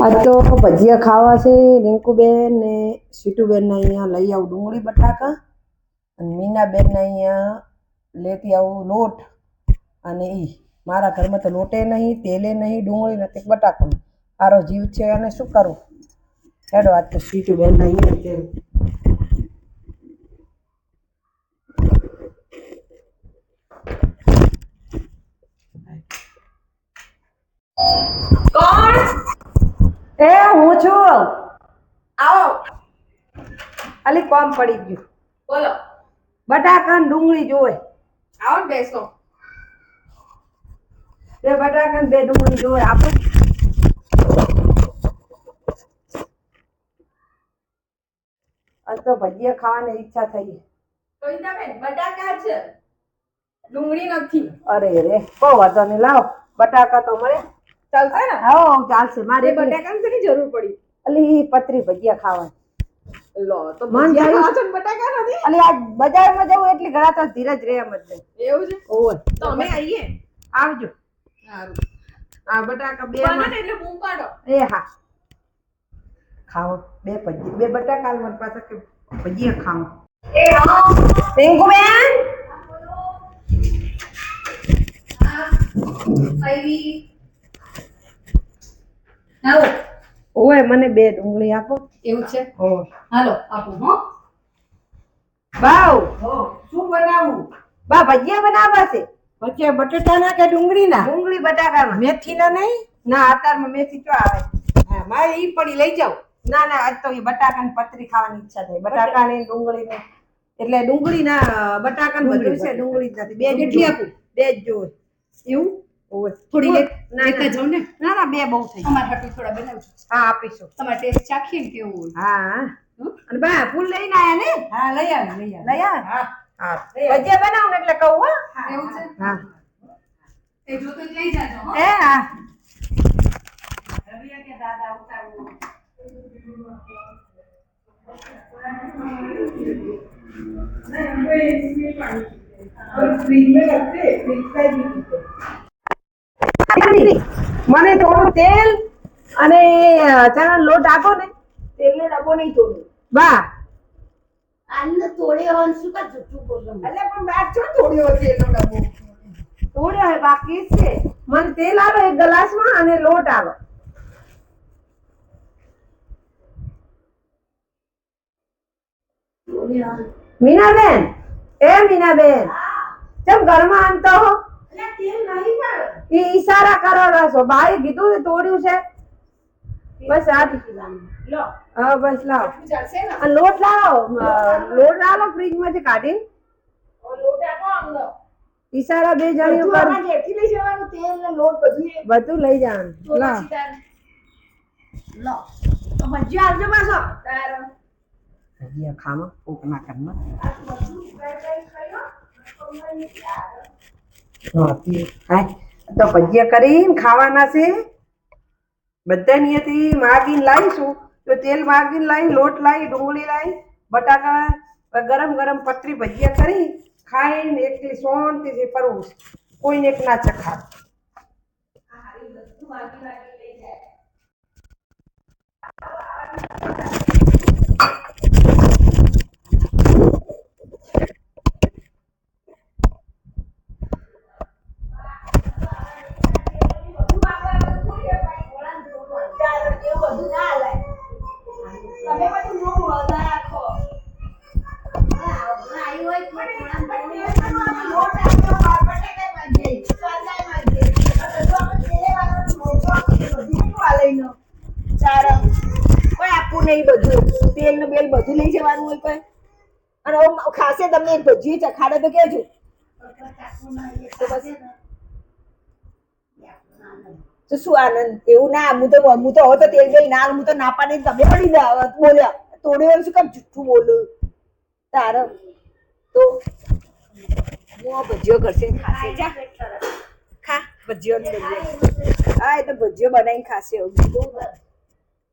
આ તો ભજીયા ખાવા છે રિંકુબેન ને સીટુબેનને અહીંયા લઈ આવું ડુંગળી બટાકા અને મીનાબેનને અહીંયા લેતી આવું લોટ અને મારા ઘરમાં તો લોટે નહીં, તેલે નહીં, ડુંગળી નથી, બટાકા મારો જીવ છે અને શું કરું. હેડો આજ તો સીટુબેનને અહીંયા કોણ? એ હું છું. આવો. અલી કોમ પડી ગયું. બોલો. બટાકા ને ડુંગળી જોવે. આવો ને બેસો. બે બટાકા ને બે ડુંગળી જોવે આપો. આજ તો ભજીયા ખાવાની ઈચ્છા થઈ. બેન બટાકા છે, ડુંગળી નથી. અરે રે બહુ વાંધો નહીં, લાવો બટાકા તો મળે. ચાલશે ને? હા ચાલશે. મારે બટાકાની શેની જરૂર પડી? અલી પતરી ભજીયા ખાવાની. લો તો મન ભજીયા થયું. ખાવા છો ને બટાકા નથી? અલી આ બજારમાં જવું એટલે ઘણા તો ધીરજ રહે એમ જ નહીં. એવું છે? ઓય તો અમે આવીએ. આવજો. સારું. આ બટાકા બે બને ને એટલે બૂમ પાડો. એ હા ખાવો બે ભજીયા બે બટાકા મારી પાસે કે ભજીયા ખાવો. એ હા. રિંકુબેન આવી. આવો. ઓય મને બે ડુંગળી આપો. એવું છે? ઓ હાલો આપો હો. બાવ હો શું બનાવું? બા ભજીયા બનાવવા છે. ભજીયા બટાટાના કે ડુંગળીના? ડુંગળી બટાકામાં. મેથીના નહીં? ના અત્યારમાં મેથી ચો આવે. હા મારે ઈ પડી લઈ જાઓ. ના ના આજ તો એ બટાકાની પતરી ખાવાની ઈચ્છા થઈ. બટાકા ને ડુંગળી ને એટલે ડુંગળી ના બટાકા ને બધું છે, ડુંગળી જ નથી. બે કેટલી આપું? બે જ જોવે. એવું? ઓય થોડી ના, લેતા જાઓ ને. ના ના બે બહુ થઈ. અમારા હાટુ થોડા બનાવજો. હા આપીશું. તમારે ટેસ્ટ ચાખીએ ને કેવું હોય. હા અને બા ફૂલ લઈને આયા ને? હા લઈ આવ લઈ આવ. લઈ આયા? હા હા ભજીયા બનાવું ને એટલે કહું હો. એવું છે? હા એ જો તો લઈ જાજો હો. એ હા રવિયા કે દાદા ઉતારવું. મને થોડું તેલ અને ચણા લોટ આપો ને. તેલનો ડબ્બો નહીં તોડ્યો. બા આને તોડ્યો હોય શું કા જૂઠું બોલો? એટલે પણ બાદ છો તોડ્યો તેલનો ડબ્બો. થોડો હે બાકી છે. મને તેલ આલો એક ગ્લાસમાં અને લોટ આલો. મીનાબેન એ મીનાબેન ચમ ઘરમાં આનતો હો? એટલે તેલ નહીં પણ. ઈ ઈશારા કરો રસો. બાએ કીધું ને તોડ્યું છે. બસ આ લો હા બસ લાવો. ચાલશે ને? આ લોટ લાવો. લોટ લાવો ફ્રીજમાંથી કાઢી. લોટ આપો આમનો. ઈશારા બે જણીઓ બધું કર. આમાં જેટલી લઈ જવાનું તેલ ને લોટ બધું એ. બધું લઈ જવાનું. તો લાવ પછી તારે. લો તો ભજીયા આવજો પાછો. તારે. ભજીયા ખાવા કોકના ઘરમાં. આ બધું કઈ ખાયો? હા તો ભજીયા કરીને ખાવાના છે. બધા અહીંયાથી માગીને લાવીશું તો તેલ માગીને લાવી, લોટ લાવી, ડુંગળી લાવી, બટાકા ગરમ ગરમ પતરી ભજીયા કરી ખાઈને એકલી શાંતિથી ફરવું છે. કોઈને એક ના ચખા. નહીં બધું તેલ ને બેલ બધું લઈ જવાનું હોય કોઈ. અને ખાસે તમને એક ભજીયું ચખાડે તો કેજો. તો પછી તો શું આનંદ એવું ના હું તો હવે તો તેલ બેલ ના હું તો ના પાડી તમે પડી બોલ્યા તોડ્યો શું કામ જુઠ્ઠું બોલું તારે તો હું આ ભજીયો કરશે ખાશે જા ખા ભજીયો હા એ તો ભજીયો બનાવીને ખાશે એવું